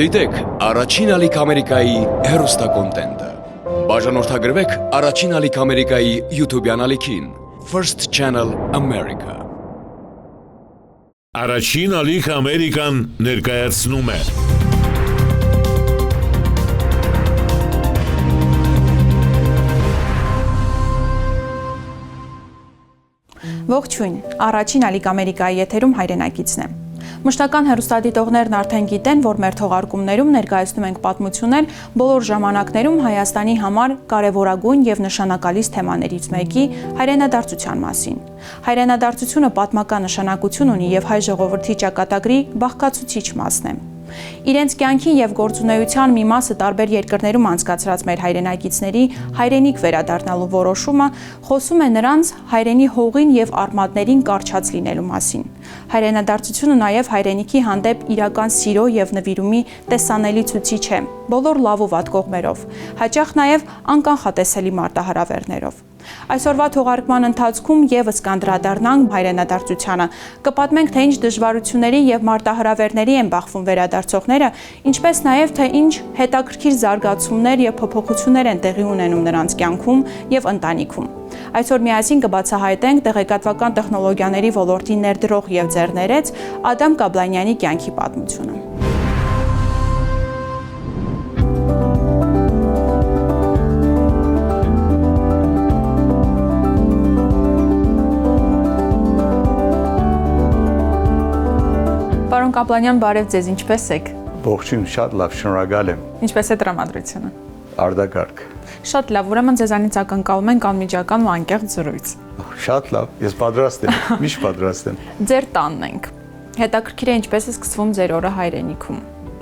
Դիտեք առաջին ալիք Ամերիկայի հեռուստակոնտենտը։ Բաժանորդագրվեք առաջին ալիք Ամերիկայի YouTube-յան ալիքին First Channel America։ Առաջին ալիք Ամերիկան ներկայացնում է Ողջույն, առաջին ալիք Ամերիկայի եթերում հայրենակիցն է։ Մշտական հեռուստադիտողներն արդեն գիտեն, որ մեր թողարկումներում ներկայացնում ենք պատմություններ բոլոր ժամանակներում Հայաստանի համար կարևորագույն եւ նշանակալից թեմաներից մեկի հայրենադարձության մասին։ Հայրենադարձությունը պատմական նշանակություն ունի եւ հայ ժողովրդի ճակատագրի բաղկացուցիչ մասն է։ Իրենց կյանքի եւ գործունեության մի մասը տարբեր երկրներում անցկացրած մեր հայրենակիցների հայրենիք վերադառնալու որոշումը խոսում է նրանց հայրենի հողին եւ արմատներին կարճած լինելու մասին։ Հայրենադարձությունը նաեւ հայրենիքի հանդեպ իրական սիրո եւ նվիրումի տեսանելի ցուցիչ է, բոլոր լավ ու վատ կողմերով, հաճախ նաեւ անկանխատեսելի մարտահրավերներով։ Այսօրվա թողարկման ընթացքում եւս կանդրադառնանք հայրենադարձությանը, կպատմենք, թե ինչ դժվարությունների եւ մարտահրավերների են բախվում վերադարձողները, ինչպես նաեւ թե ինչ հետաքրքիր զարգացումներ եւ փոփոխություններ են տեղի ունենում նրանց կյանքում եւ ընտանիքում։ Այսօր միասին կբացահայտենք տեղեկատվական տեխնոլոգիաների ոլորտին ներդրող եւ ձեռներեց Ադամ Կաբլանյանի կյանքի պատմությունը։ Պարոն Կապլանյան, բարև ձեզ, ինչպես եք։ Ողջույն, շատ լավ, շնորհակալ եմ։ Ինչպես է տրամադրությունը։ Արտակարգ։ Շատ լավ, ուրեմն ձեզանից ակնկալում ենք անմիջական ու անկեղծ զրույց։ Շատ լավ, ես պատրաստ եմ, միշտ պատրաստ եմ։ Ձեր տանն ենք։ Հետաքրքիր է ինչպես է սկսվում ձեր օրը հայրենիքում։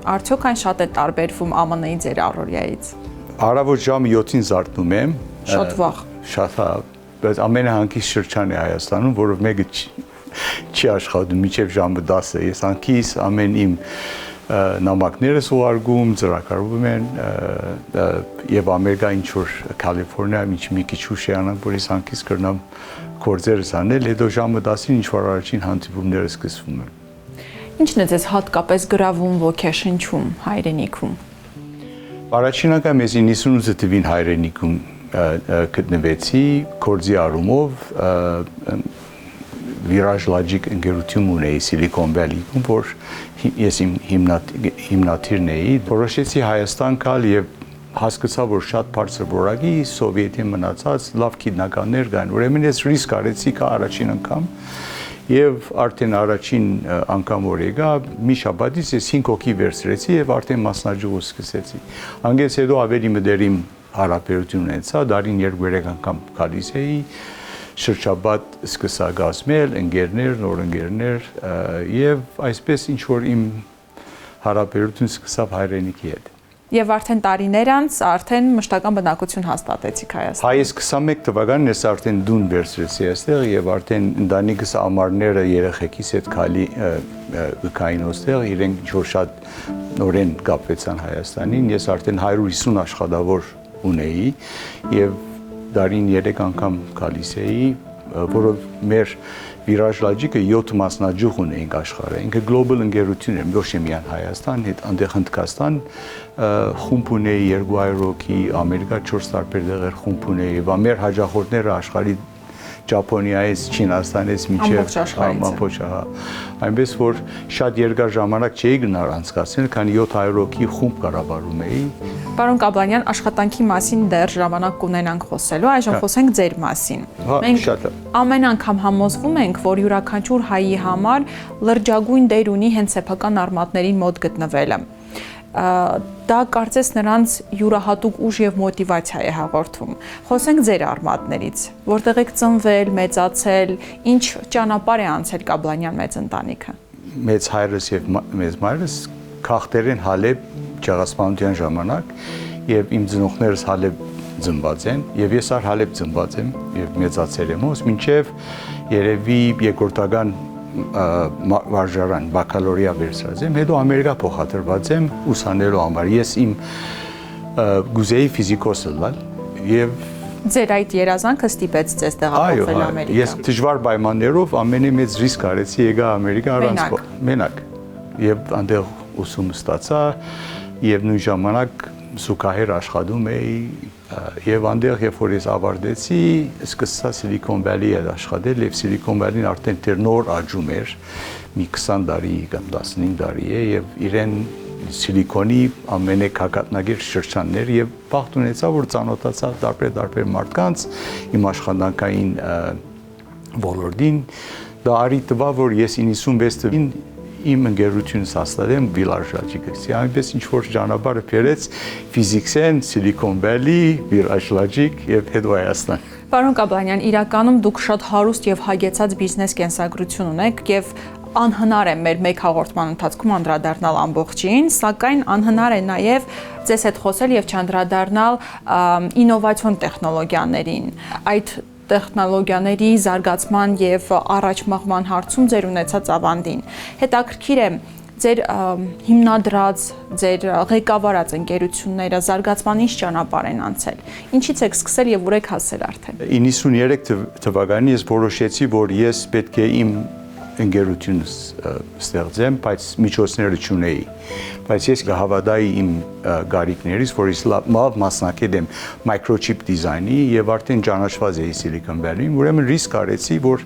Արդյոք այն շատ է տարբերվում ԱՄՆ-ի ձեր առօրյայից։ Առավոտ ժամը 7-ին զարթնում եմ։ Շատ վաղ։ Շատ լավ, բայց ամենահանգիստ շրջանն է Հայաստանում, որով մեկը չի աշխատում մինչև ժամը 10-ը։ Ես անքիս ամեն իմ նամակներս ուղարկում, ծրագրվում են եւ Ամերիկա ինչ որ Կալիֆոռնիա մի քիչ ուշ է անան, որ ես անքիս կրնամ գործերս անել, հետո ժամը 10-ին ինչ որ առաջին հանդիպումները սկսվում են։ Ինչն է ձեզ հատկապես գրավում ոգեշնչում հայրենիքում։ Առաջին անգամ ես 98 թվին հայրենիքում գտնվեցի գործի առումով Virage Logic ընկերություն ունեի Silicon Valley-ում, որ ես իմ հիմնադիրն էի, որոշեցի Հայաստան գալ եւ հասկացա, որ շատ բարձր որակի սովետի մնացած լավ գիտնականներ կան։ Ուրեմն ես ռիսկ արեցի առաջին անգամ եւ արդեն առաջին անգամ որ եկա, մի շաբաթից ես 5 հոգի վերցրեցի եւ արդեն մասնաճյուղ սկսեցի։ Անգից հետո ավելի մտերիմ հարաբերություն ունեցա, դարին 2-3 անգամ գալիս էի շրջաբադ սկսա գազմել, ընկերներ, նոր ընկերներ եւ այսպես ինչ որ իմ հարաբերություն սկսավ հայրենիքի հետ։ Եվ արդեն տարիներ անց արդեն մշտական բնակություն հաստատեցիք Հայաստանում։ Այս 21 թվականին ես արդեն դուն վերցրեցի այստեղ եւ արդեն ընտանիքս ամառները երեխեքիս հետ քալի կային այստեղ, իրենք ինչ որ շատ նորեն կապվեցան Հայաստանին, ես արդեն 150 աշխատավոր ունեի եւ դարին 3 անգամ գալիս էի, որով մեր Virage Logic-ը 7 մասնաճյուղ ունեինք աշխարհը։ Ինքը գլոբալ ընկերություն էր, ոչ միայն Հայաստան, այնտեղ Հնդկաստան խումբ ունեի 200 հոգի, Ամերիկա 4 տարբեր տեղեր խումբ ունեի, եւ մեր հաջախորդները աշխարհի Ճապոնիայից, Չինաստանից մինչև ամբողջ այնպես որ շատ երկար ժամանակ չէի գնար անցկացնել, քանի 700 հոգի խումբ կառավարում էի։ Պարոն Կաբլանյան, աշխատանքի մասին դեռ ժամանակ կունենանք խոսելու, այժմ խոսենք ձեր մասին։ Մենք ամեն անգամ համոզվում ենք, որ յուրաքանչյուր հայի համար լրջագույն դեր ունի հենց սեփական արմատներին մոտ գտնվելը։ Դա կարծես նրանց յուրահատուկ ուժ եւ մոտիվացիա է հաղորդում։ Խոսենք ձեր արմատներից, որտեղ եք ծնվել, մեծացել, ինչ ճանապարհ է անցել Կաբլանյան մեծ ընտանիքը։ Մեծ հայրս եւ մեծ մայրս քաղաքներ են Հալեբ ցեղասպանության ժամանակ եւ իմ ծնողներս Հալեբ ծնված են եւ ես ար Հալեբ ծնված եմ եւ մեծացել եմ ոնց մինչեւ երևի երկրորդական վարժարան բակալորիա վերցրած եմ, հետո Ամերիկա փոխադրված եմ ուսանելու համար։ Ես իմ գուզեի ֆիզիկոս լալ եւ Ձեր այդ երազանքը ստիպեց ձեզ տեղափոխվել Ամերիկա։ Ես դժվար պայմաններով ամենի մեծ ռիսկ արեցի եկա Ամերիկա առանց մենակ եւ այնտեղ ուսում ստացա եւ նույն ժամանակ զուգահեռ աշխատում էի եւ այնտեղ երբ որ ես ավարտեցի սկսա Silicon Valley-ը աշխատել եւ Silicon Valley-ն արդեն դեռ նոր աճում էր մի 20 տարի կամ 15 տարի է եւ իրեն Սիլիկոնի ամենակակատնագիր շրջաններ եւ բախտ ունեցա որ ծանոթացա տարբեր մարդկանց իմ աշխատանքային ոլորտին դա արի տվա որ ես 96 թվականին իմ ընկերությունս հաստատեմ Village Logic-ից։ Այնպես ինչ որ ճանապարհը բերեց Physics-ն, Silicon Valley, Village Logic եւ հետո Հայաստան։ Պարոն Կաբլանյան, իրականում դուք շատ հարուստ եւ հագեցած բիզնես կենսագրություն ունեք եւ անհնար է մեր մեկ հաղորդման ընթացքում անդրադառնալ ամբողջին, սակայն անհնար է նաեւ ձեզ հետ խոսել եւ չանդրադառնալ ինովացիոն տեխնոլոգիաներին։ Այդ տեխնոլոգիաների զարգացման եւ առաջ մղման հարցում ձեր ունեցած ավանդին։ Հետաքրքիր է ձեր հիմնադրած, ձեր ղեկավարած ընկերությունները զարգացման ինչ ճանապարհ են անցել։ Ինչից եք սկսել եւ ուր եք հասել արդեն։ 93 թվականին ես որոշեցի, որ ես պետք է իմ ընկերությունս ստեղծեմ, բայց միջոցները չունեի։ Բայց ես կհավատայի իմ գարիկներից, որ ես լավ մասնակից եմ microchip դիզայնի եւ արդեն ճանաչված էի Silicon Valley-ին, ուրեմն ռիսկ արեցի, որ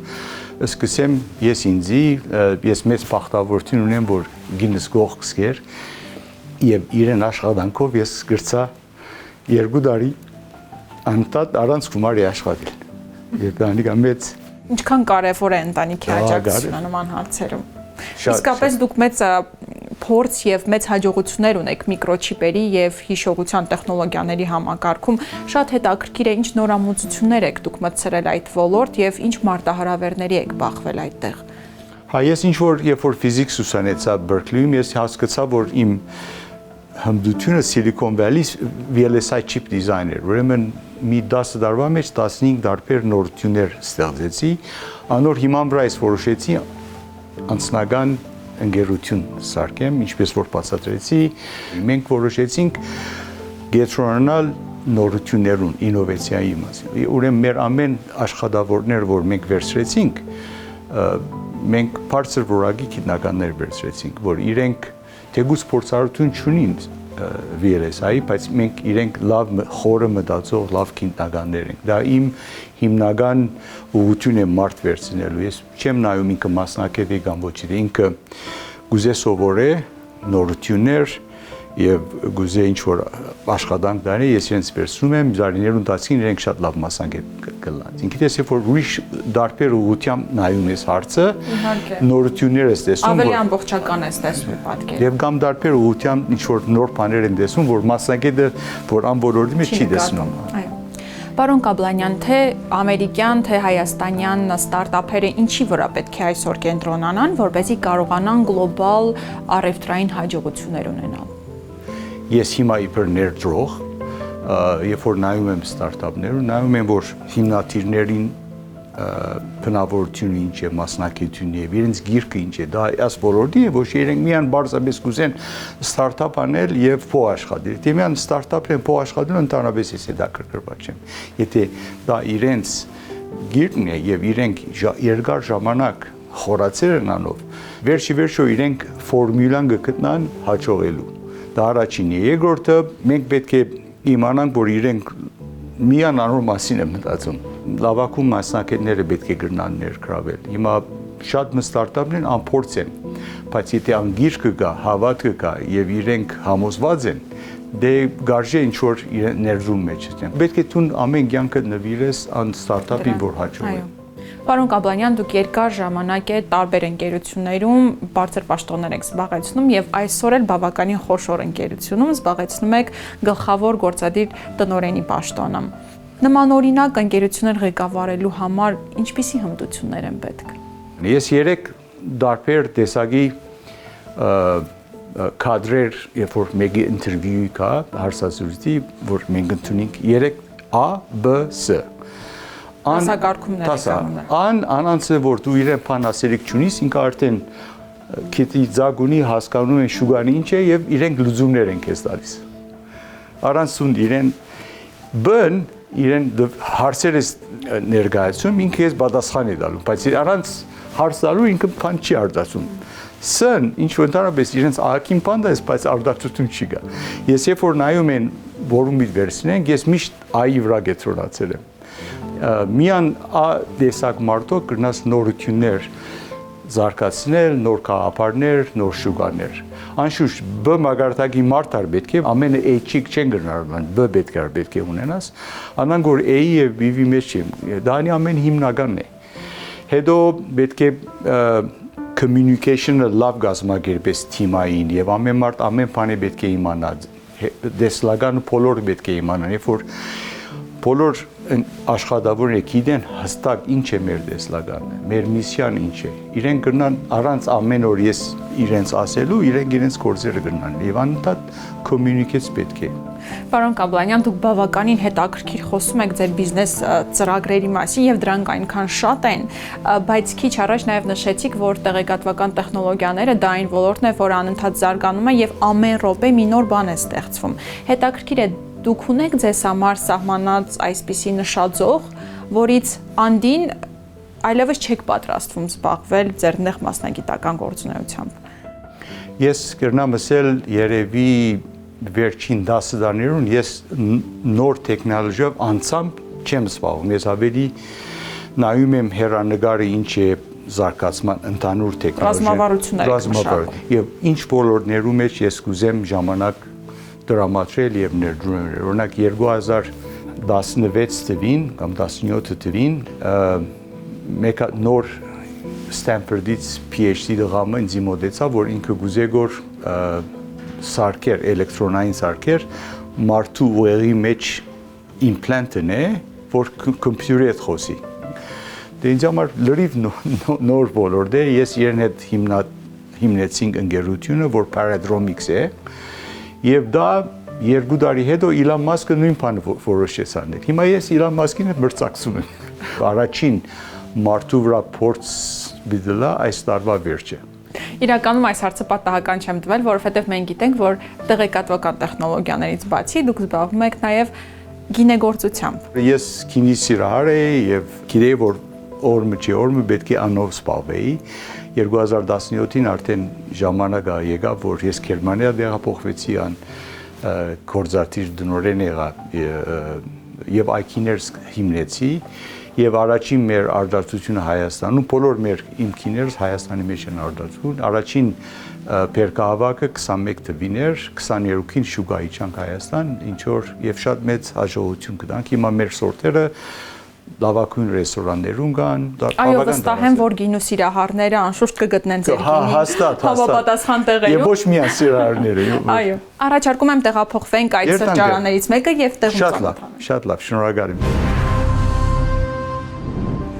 սկսեմ ես մեծ բախտավորություն ունեմ, որ գինս գողքս կեր եւ իրեն աշխատանքով ես գրծա 2 տարի անտատ առանց գումարի աշխատել։ Եվ դա նիկա մեծ Ինչքան կարևոր է ընտանիքի աջակցությունը նման հարցերում։ Իսկապես դուք մեծ փորձ եւ մեծ հաջողություններ ունեք միկրոչիպերի եւ հիշողության տեխնոլոգիաների համակարգում։ Շատ հետաքրքիր է ինչ նորամուծություններ եք դուք մտցրել այդ ոլորտ եւ ինչ մարտահրավերների եք բախվել այդտեղ։ Հա ես ինչ որ երբ որ ֆիզիկս ուսանեցա Berkeley-ում ես հասկացա որ իմ հմդությունը Silicon Valley VLSI chip designer, ուրեմն մի 10 տարվա մեջ 15 տարբեր նորություններ ստեղծեցի, անոր հիման վրա ես որոշեցի անձնական ընկերություն սարքեմ, ինչպես որ բացատրեցի, մենք որոշեցինք գետրոնալ նորություններուն, ինովացիայի մասին։ Ուրեմն մեր ամեն աշխատավորներ, որ մենք վերցրեցինք, մենք բարձր որակի գիտնականներ վերցրեցինք, որ իրենք թեկուզ փորձառություն չունին VLSI, բայց մենք իրենք լավ խորը մտածող, լավ գիտնականներ ենք։ Դա իմ հիմնական ուղղությունն է մարդ վերցնելու։ Ես չեմ նայում ինքը մասնակից է կամ ոչ, ինքը գուզե սովորե նորություններ եւ գուզե ինչ որ աշխատանք դարի, ես իրենց վերցնում եմ, զարիներու ընթացքին իրենք շատ լավ մասնակից կլան։ Ինքնից ես որ ուրիշ դարբեր ուղղությամբ նայում ես հարցը, նորություններ ես տեսնում, ավելի ամբողջական ես տեսնում պատկերը։ Եվ կամ դարբեր ուղղությամբ ինչ որ նոր բաներ են տեսնում, որ մասնակիցը որ ամբողջի մեջ չի տեսնում։ Այո։ Պարոն Կաբլանյան, թե ամերիկյան, թե հայաստանյան ստարտափերը ինչի վրա պետք է այսօր կենտրոնանան, որպեսզի կարողանան գլոբալ առևտրային հաջողություններ ունենալ։ Ես հիմա իբր ներդրող, երբ որ նայում եմ ստարտափներում, նայում եմ, որ հիմնադիրներին բնավորությունը ինչ է, մասնակցությունը եւ իրենց գիրքը ինչ է, դա այս ոլորտի է, ոչ իրենք միան բարձրապես կուզեն ստարտափ անել եւ փող աշխատել։ Եթե միան ստարտափն փող աշխատել, ընդհանրապես ես դա կրկրված չեմ։ Եթե դա իրենց գիրքն է եւ իրենք երկար ժամանակ խորացել են անով, վերջի իրենք ֆորմուլան կգտնան հաջողելու։ Դա առաջինն է։ Երկրորդը մենք պետք է իմանանք, որ իրենք միան անոր մասին եմ մտածում։ Լավակում մասնակիցները պետք է գրնան ներգրավել։ Հիմա շատ ստարտափներն անփորձ են, բայց եթե անգիրքը կա, հավատքը կա եւ իրենք համոզված են, դե գարժե ինչ որ ներդրում մեջ են։ Պետք է դու ամեն կյանքը նվիրես ան ստարտափին, որ հաջողի։ Պարոն Կաբլանյան, դուք երկար ժամանակ է տարբեր ընկերություններում բարձր պաշտոններ եք զբաղեցնում եւ այսօր էլ բավականին խոշոր ընկերությունում զբաղեցնում եք գլխավոր գործադիր տնօրենի պաշտոնը։ Նմանօրինակ ընկերություններ ղեկավարելու համար ինչպիսի հմտություններ են պետք։ Ես 3 տարբեր տեսակի կադրեր, երբ որ մեկի ինտերվյու կա, հարցազրույցի, որ մենք ընդունենք 3 A, B, C անանցը որ դու իրեն բան ասելիք չունիս, ինքը արդեն քետի ձագունի հասկանում են շուգանի ինչ է եւ իրենք լուծումներ են քեզ տալիս։ Առանց ուն իրեն բն իրեն հարցեր է ներկայացում, ինքը ես պատասխան է տալու, բայց առանց հարց տալու ինքը բան չի արտասում։ Սն ինչ որ ընդհանրապես իրենց ահագին բան է, բայց արդարացություն չի գա։ Ես երբ որ նայում են որում իր վերցնենք, ես միշտ այի վրա գետրոնացել եմ։ Միան տեսակ մարդու կրնաս նորություններ զարգացնել, նոր քաղաքներ, նոր շուկաներ։ Անշուշտ B մագարտակի մարդար պետք է ամենը A-չիկ չեն գնարման, B պետք է ունենաս, անանք որ A-ի եւ B-ի մեջ չեմ։ Դա ամեն հիմնականն է։ Հետո պետք է communication-ը լավ գազմագերբես թիմային եւ ամեն մարդ ամեն բանը պետք է իմանա։ Դեսլագանը բոլորը պետք է իմանան, երբ որ բոլոր աշխատավորները գիտեն հստակ ինչ է մեր դեսլագանը, մեր միսիան ինչ է։ Իրենք կգնան առանց ամեն օր ես իրենց ասելու, իրենց գործերը կգնան եւ անընդհատ communicate պետք է։ Պարոն Կաբլանյան, դուք բավականին հետաքրքիր խոսում եք ձեր բիզնես ծրագրերի մասին եւ դրանք այնքան շատ են, բայց քիչ առաջ նաեւ նշեցիք, որ տեղեկատվական տեխնոլոգիաները դա այն ոլորտն է, որ անընդհատ զարգանում է եւ ամեն րոպե մի նոր բան է ստեղծվում։ Հետաքրքիր է դուք ունեք ձեզ համար սահմանած այսպիսի նշաձող, որից անդին այլևս չեք պատրաստվում զբաղվել ձեր նեղ մասնագիտական գործունեությամբ։ Ես կրնամ ասել երևի վերջին 10 տարիներուն ես նոր տեխնոլոգիայով անցամբ չեմ զբաղվում։ Ես ավելի նայում եմ հեռանկարը ինչ է զարգացման ընդհանուր տեխնոլոգիա։ Եվ ինչ ոլորտներում մեջ ես կուզեմ ժամանակ դրամատրել եւ ներդրել։ Օրինակ 2016 թվին կամ 17 թվին մեկ նոր Ստենֆորդից PhD դղամը ինձ մոտեցավ, որ ինքը գուզե գոր սարքեր, էլեկտրոնային սարքեր մարդու ուղեղի մեջ implant-ն է, որ կոմպյուտերի հետ խոսի։ Դե ինձ համար լրիվ նոր ոլորտ է, ես իրեն հետ հիմնեցինք ընկերությունը, որ Paradromics է, եւ դա 2 տարի հետո Իլոն Մասկը նույն բանը որոշեց անել։ Հիմա ես Իլոն Մասկին հետ մրցակցում եմ։ Առաջին մարդու վրա փորձ դիտելա այս տարվա վերջը։ Իրականում այս հարցը պատահական չեմ տվել, որովհետև մենք գիտենք, որ տեղեկատվական տեխնոլոգիաներից բացի դուք զբաղվում եք նաև գինեգործությամբ։ Ես գինի սիրահար էի եւ գիտեի, որ օրը չի օրը պետք է անով զբաղվեի։ 2017-ին արդեն ժամանակը եկավ, որ ես Գերմանիա տեղափոխվեցի ան գործադիր դնորեն եղա եւ այգիներ հիմնեցի եւ առաջին մեր արտադրությունը Հայաստանում, բոլոր մեր իմ քիներս Հայաստանի մեջ են արտադրվում։ Առաջին Պերկահավաքը 21 թվին էր, 22-ին շուկայի չանք Հայաստան, ինչ որ եւ շատ մեծ հաջողություն կտանք։ Հիմա մեր սորտերը լավագույն ռեստորաններում կան, այո, վստահ եմ, որ գինու սիրահարները անշուշտ կգտնեն ձեր գինի համապատասխան տեղերում։ Եվ ոչ միայն սիրահարները։ Այո, առաջարկում եմ տեղափոխվենք այդ սրճարաններից մեկը եւ տեղում ծանոթանանք։ Շատ լավ, շնորհակալ եմ։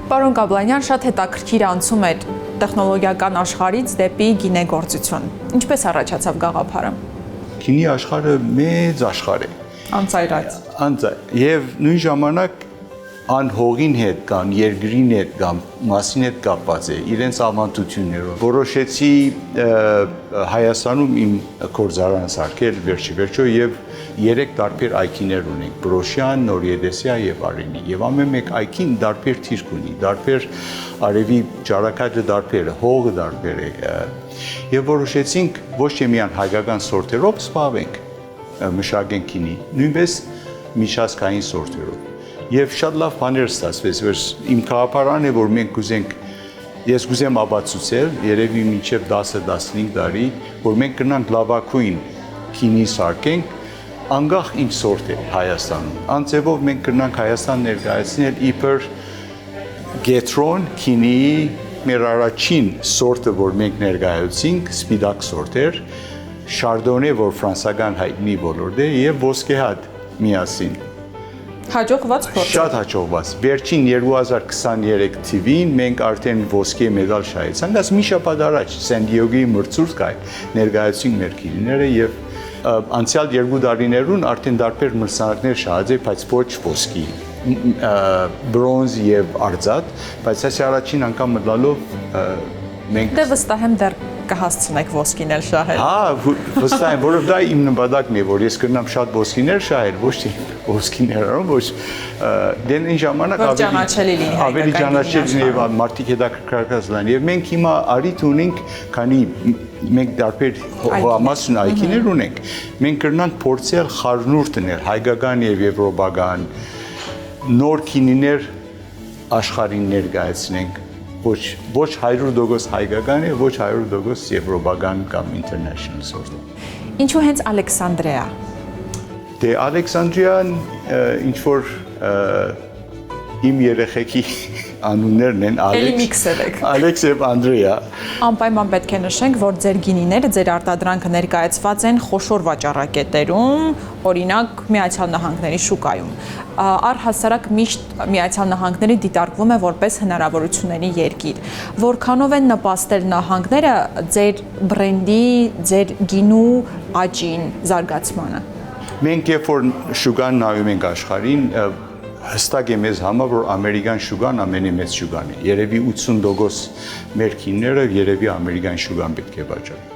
Պարոն Կաբլանյան, շատ հետաքրքիր անցում էր տեխնոլոգիական աշխարհից դեպի գինեգործություն։ Ինչպես առաջացավ գաղափարը։ Գինի աշխարհը մեծ աշխարհ է։ Անծայրած։ Եվ նույն ժամանակ անհողին հետ կամ երկրին հետ կամ մասին հետ կապված է իրենց ավանդություններով։ Որոշեցի Հայաստանում իմ գործարան սարքել վերջիվերջո եւ 3 տարբեր այգիներ ունենք՝ Բրոշյան, Նորիեդեսիա եւ Արենի։ Եվ ամեն մեկ այգին տարբեր թիրք ունի, տարբեր արևի ճարակաճը տարբեր է, հողը տարբեր է։ Եվ որոշեցինք ոչ թե միայն հայկական սորտերով զբաղվենք, մշակենք գինի, նույնպես միջազգային սորտերով։ Եվ շատ լավ բաներ ստացվեց, որ իմ քաղաքարան է, որ մենք կուզենք, ես կուզեմ ապացուցել, երևի մինչև 10-15 տարի, որ մենք կնանք լավագույն գինի սարքենք, անկախ ինչ սորտ է Հայաստանում։ Անձևով մենք կնանք Հայաստան ներկայացնել իբր գետրոն գինիի մեր առաջին սորտը, որ մենք ներկայացինք, սպիտակ սորտ էր, շարդոնե, որ ֆրանսական հայտնի ոլորտ է, եւ ոսկեհատ միասին։ Հաջողված փորձ։ Շատ հաջողված։ Վերջին 2023 թվին մենք արդեն ոսկե մեդալ շահեցանք, այս մի շաբաթ առաջ Սան Դիեգոյի մրցույթ ներկայացինք մեր գինիները եւ անցյալ 2 տարիներուն արդեն տարբեր մրցանակներ շահացել, բայց ոչ ոսկի, բրոնզ եւ արծաթ, բայց այս առաջին անգամ մտալով մենք Դե վստահ եմ դեռ կհասցնեք ոսկինել շահել։ Հա, վստահ եմ, որովհետև դա իմ նպատակն է, որ ես կրնամ շատ ոսկիներ շահել, ոչ թե ոսկիներ առնեմ, ոչ դեն այն ժամանակ Որ ճանաչելի լինի ավելի հայկական ճանաչելի լինի եւ մարդիկ հետաքրքրված լինեն։ Եվ մենք հիմա արիթ ունենք, քանի մենք դարբեր հողամասն այգիներ ունենք, մենք կրնանք փորձել խառնուրդ դնել հայկական եւ եվրոպական նոր քինիներ աշխարհին ներկայացնենք ոչ 100% հայկական է, ոչ 100% եվրոպական կամ international sort։ Ինչու հենց Ալեքսանդրիա։ Դե Ալեքսանդրիան ինչ որ իմ երեխեքի անուններն են Ալեքս եւ Անդրեա։ Անպայման պետք է նշենք, որ ձեր գինիները, ձեր արտադրանքը ներկայացված են խոշոր վաճառակետերում, օրինակ Միացյալ Նահանգների շուկայում։ Առհասարակ միշտ Միացյալ Նահանգները դիտարկվում է որպես հնարավորությունների երկիր։ Որքանով են նպաստել նահանգները ձեր բրենդի, ձեր գինու աճին, զարգացմանը։ Մենք երբ որ շուկան նայում ենք աշխարհին, հստակ է մեզ համար, որ ամերիկյան շուկան ամենամեծ շուկան է։ Երևի 80% մեր քինները երևի ամերիկյան շուկան պետք է վաճառենք։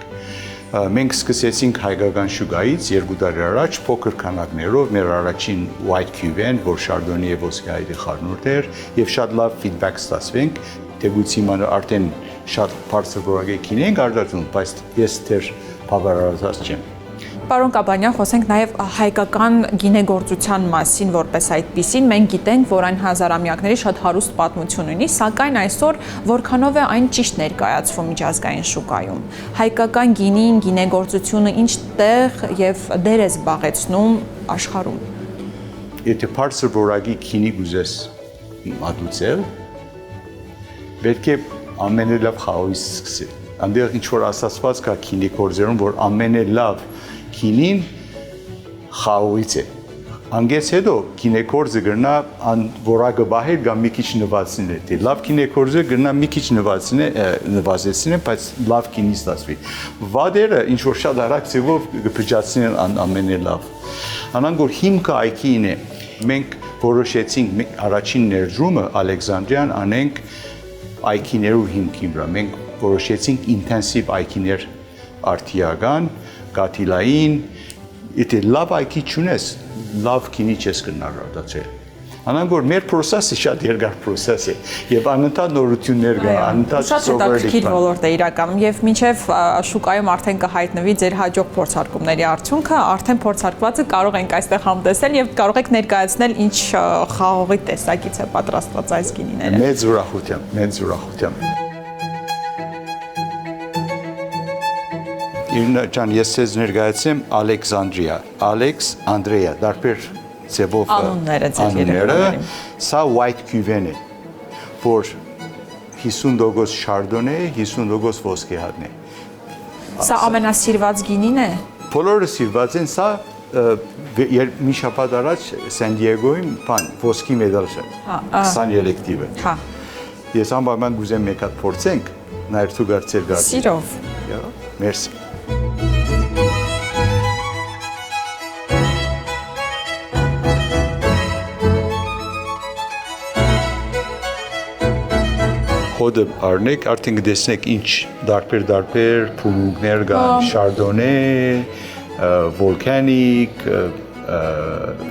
Մենք սկսեցինք հայկական շուկայից 2 տարի առաջ փոքր քանակներով մեր առաջին white cube-ն, որ շարդոնի եւ ոսկեհայերի խառնուրդ էր, եւ շատ լավ feedback ստացվենք։ Դեգուցի ման արդեն շատ բարձր որակի քին ենք արտադրում, բայց ես դեռ բավարարված չեմ։ Պարոն Կաբանյան, խոսենք նաև հայկական գինեգործության մասին, որպես այդպիսին։ Մենք գիտենք, որ այն հազարամյակների շատ հարուստ պատմություն ունի, սակայն այսօր որքանով է այն ճիշտ ներկայացվում միջազգային շուկայում։ Հայկական գինին, գինեգործությունը ինչ տեղ եւ դեր է զբաղեցնում աշխարհում։ Եթե բարձր որակի քինի գուզես մատուցել, պետք է ամենալավ խաղից սկսել։ Անդեղ ինչ որ ասացված կա քինի գործերում, որ ամենալավ քինին խաղից է։ Անգես հետո քինեկորձը գրնա որակը բահեր կամ մի քիչ նվազեցնի։ Դե լավ քինեկորձը գրնա մի քիչ նվազեցնի, բայց լավ քինի ստացվի։ Վադերը ինչ որ շատ արագ ձևով կփճացնեն ամենալավ։ Անանք որ հիմքը այգին է։ Մենք որոշեցինք առաջին ներդրումը Ալեքսանդրիան անենք այգիներու հիմքի վրա։ Մենք որոշեցինք ինտենսիվ այգիներ արդիական Կաթիլային, եթե լավ այգի չունես, լավ քինի չես կրնար արտադրել։ Անանք որ մեր process-ը շատ երկար process է եւ անընդհատ նորություններ կա, անընդհատ սովորելի բան։ Շատ ոլորտ է իրականում եւ մինչեւ շուկայում արդեն կհայտնվի ձեր հաջող փորձարկումների արդյունքը, արդեն փորձարկվածը կարող ենք այստեղ համտեսել եւ կարող եք ներկայացնել ինչ խաղողի տեսակից է պատրաստված այս գինիները։ Մեծ ուրախությամբ։ Իրնա ջան, ես ձեզ ներկայացեմ Ալեքսանդրիա, Ալեքս Անդրեա, դարբեր ձևով անունները, սա white cube-ն է, որ 50% շարդոնե, 50% ոսկեհատն է։ Սա ամենասիրված գինին է։ Բոլորը սիրված են, սա մի շաբաթ առաջ Սան Դիեգոյում ոսկի մեդալ շատ, 23 տիպը։ Հա։ Ես անպայման գուզեմ մեկ հատ փորձենք, նայր դու գարցեր գարցեր։ Սիրով։ Մերսի։ Հոդը առնեք, արդեն կտեսնեք ինչ դարբեր փուլուկներ կան, շարդոնե, վոլկանիկ,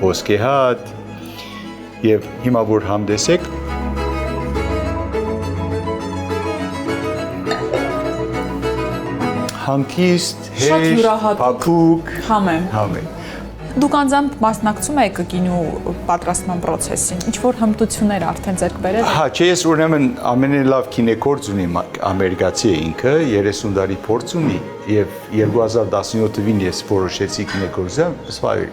ոսկեհատ եւ հիմա որ համտեսեք հանգիստ, հեշտ, փափուկ, համ է։ Դուք անձամբ մասնակցում եք գինու պատրաստման process-ին, ինչ որ հմտություններ արդեն ձեռք բերել եք։ Հա, չէ, ես ուրեմն ամենալավ քինեկորձ ունի ամերիկացի է ինքը, 30 տարի փորձ ունի եւ 2017 թվականին ես որոշեցի քինեկորձը, սվայր։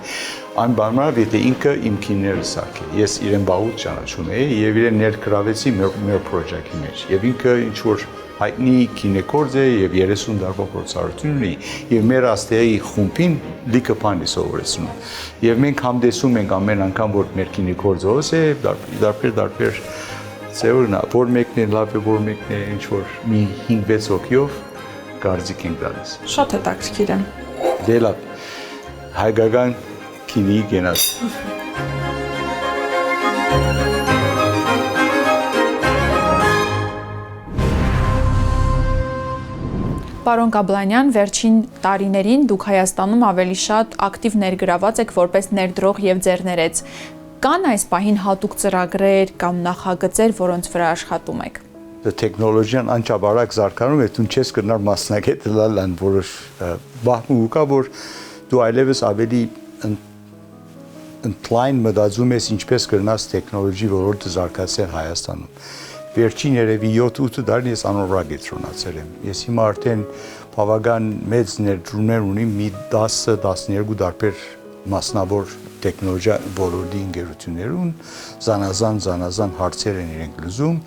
Այն բանով եթե ինքը իմ քիները սարքե։ Ես իրեն բաղուց ճանաչում էի եւ իրեն ներգրավեցի մեր project-ի մեջ։ Եվ ինքը ինչ որ հայտնի քինեկորձ է եւ 30 տարվա փորձառություն ունի եւ մեր աստեի խումբին լիքը բան է սովորեցնում եւ մենք համտեսում ենք ամեն անգամ որ մեր քինեկորձը ոս է դարբեր ծեորնա որ մեկն է լավ է որ մեկն է ինչ որ մի 5-6 հոգիով գարձիկ ենք տալիս շատ հետաքրքիր է դե լավ հայկական քինի գենաս Պարոն Կաբլանյան, վերջին տարիներին դուք Հայաստանում ավելի շատ ակտիվ ներգրաված եք որպես ներդրող եւ ձեռներեց։ Կան այս պահին հատուկ ծրագրեր կամ նախագծեր, որոնց վրա աշխատում եք։ Տեխնոլոգիան անչափարակ զարգանում է, դու չես կրնար մասնակետ լալ այն որոշ բախում կա, որ դու այլևս ավելի ընդլայն մտածում ես ինչպես կրնաս տեխնոլոգի ոլորտը զարգացնել Հայաստանում։ Վերջին երևի 7-8 տարին ես անորակ ետրոնացել եմ։ Ես հիմա արդեն բավական մեծ ներդրումներ ունիմ մի 10-12 տարբեր մասնավոր տեխնոլոգիա ոլորտի ընկերություններուն, զանազան հարցեր են իրենք լուծում։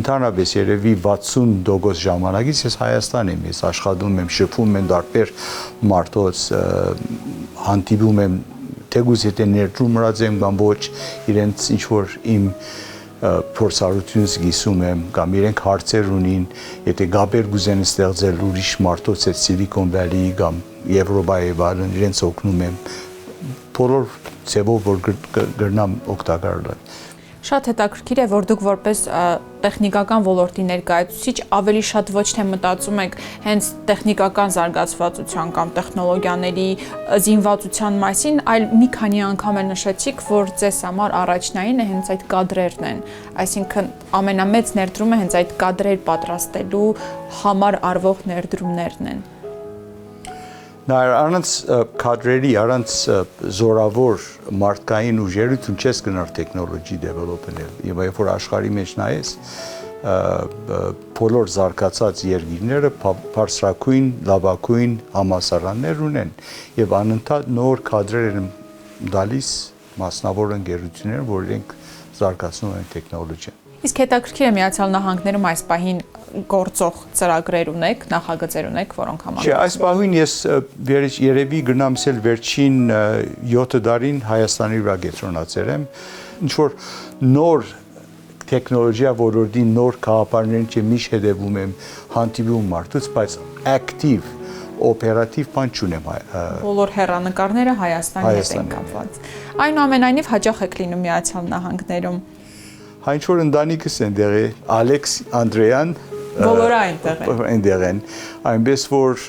Ընդհանրապես երևի 60% ժամանակից ես Հայաստան եմ, ես աշխատում եմ, շփվում եմ տարբեր մարդոց, հանդիպում եմ, թեկուզ եթե ներդրում մրած եմ կամ ոչ, իրենց ինչ որ իմ փորձառությունս գիսում եմ կամ իրենք հարցեր ունին, եթե գաբեր գուզեն ստեղծել ուրիշ մարդոց այդ Silicon Valley կամ Եվրոպայի բան, իրենց օգնում եմ բոլոր ձևով որ գրնամ օգտակար լինել։ Շատ հետաքրքիր է, որ դուք որպես տեխնիկական ոլորտի ներկայացուցիչ ավելի շատ ոչ թե մտածում եք հենց տեխնիկական զարգացվածության կամ տեխնոլոգիաների զինվածության մասին, այլ մի քանի անգամ էլ նշեցիք, որ ձեզ համար առաջնային է հենց այդ կադրերն են, այսինքն ամենամեծ ներդրումը հենց այդ կադրեր պատրաստելու համար արվող ներդրումներն են։ Նայր առանց կադրերի, առանց զորավոր մարդկային ուժերի դու չես գնար տեխնոլոգի դեվելոպել։ Եվ երբ որ աշխարհի մեջ նայես, բոլոր զարգացած երկիրները բարձրակույն, լավագույն համալսարաններ ունեն եւ անընդհատ նոր կադրեր են դալիս մասնավոր ընկերություններ, որ իրենք զարգացնում են տեխնոլոգիան։ Իսկ հետաքրքիր է Միացյալ Նահանգներում այս պահին գործող ծրագրեր ունեք, նախագծեր ունեք, որոնք համարվում են։ Չէ, այս պահին ես երևի գնամսել վերջին 7 տարին Հայաստանի վրա կենտրոնացել եմ, ինչ որ նոր տեխնոլոգիա ոլորտի նոր գաղափարներին չէ միշտ հետևում եմ, հանդիպում մարդուց, բայց ակտիվ օպերատիվ բան չունեմ։ Բոլոր հեռանկարները Հայաստանի հետ են կապված։ Այնուամենայնիվ հաճախ եք լինում Միացյալ Նահանգներում։ Ինչ որ ընտանիքս են դեղի, Ալեքս, Անդրեան, բոլորը այնտեղ են։ Այնպես որ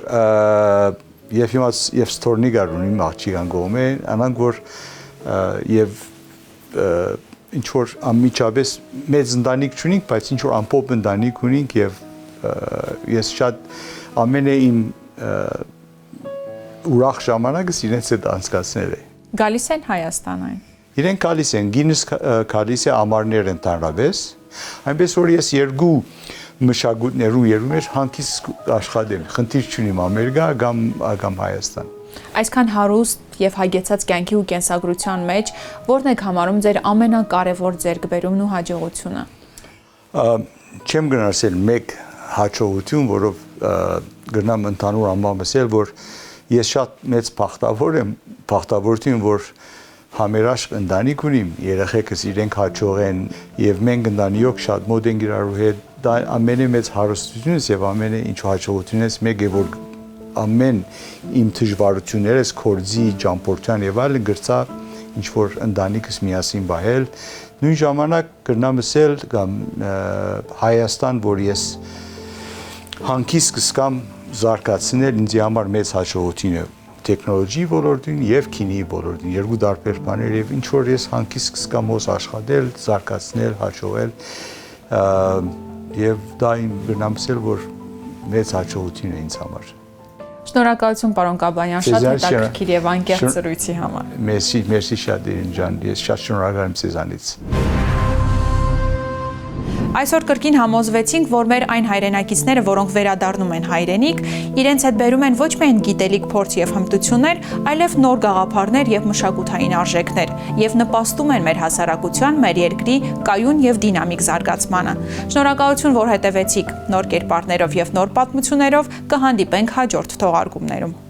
եւ հիմա եւ ստորնիկար ունիմ աղջիկան գոմե, անանք որ եւ ինչ որ անմիջապես մեծ ընտանիք չունենք, բայց ինչ որ ամփոփ ընտանիք ունենք եւ ես շատ ամենը իմ ուրախ ժամանակս իրենց հետ անցկացնել է։ Գալիս են Հայաստան այն։ Իրենք գալիս են, գինս գալիս է ամառներ ընդհանրապես, այնպես որ ես երկու մշակույթներում երում էր հանկից աշխատել, խնդիր չունիմ Ամերիկա կամ Հայաստան։ Այսքան հարուստ եւ հագեցած կյանքի ու կենսագրության մեջ ո՞րն եք համարում ձեր ամենակարևոր ձեռքբերումն ու հաջողությունը։ Չեմ գնացել մեկ հաջողություն, որով գնամ ընդհանուր անվամբ ասել, որ ես շատ մեծ բախտավորություն, որ համերաշխ ընտանիք ունիմ, երեխեքս իրենք հաջող են եւ մենք ընտանիք շատ մոտ ենք իրարու հետ, դա ամենամեծ հարստությունս եւ ամենը ինչ հաջողությունս մեկ է որ ամեն իմ դժվարություններս կորձի ճամփորդության եւ այլն գրծա ինչ որ ընտանիքս միասին բայել, նույն ժամանակ կրնամ ասել կամ Հայաստան, որ ես հանկիստ կսկամ զարգացնել ինձ համար մեծ հաջողություն է տեխնոլոգի ոլորտին եւ քինի ոլորտին երկու տարբեր բաներ եւ ինչ որ ես հանկիստ կսկամ ոս աշխատել, զարգացնել, հաջողել եւ դա իմ գնամսել որ մեծ հաջողություն է ինձ համար։ Շնորհակալություն պարոն Կաբլանյան, շատ հետաքրքիր եւ անկեղծ զրույցի համար։ Մերսի շատ դերին ջան, ես շատ շնորհակալ եմ ձեզանից։ Այսօր կրկին համոզվեցինք, որ մեր այն հայրենակիցները, որոնք վերադառնում են հայրենիք, իրենց հետ բերում են ոչ միայն գիտելիք, փորձ եւ հմտություններ, այլև նոր գաղափարներ եւ մշակութային արժեքներ եւ նպաստում են մեր հասարակության, մեր երկրի կայուն եւ դինամիկ զարգացմանը։ Շնորհակալություն, որ հետևեցիք։ Նոր կերպարներով եւ նոր պատմություններով կհանդիպենք հաջորդ թողարկումներում։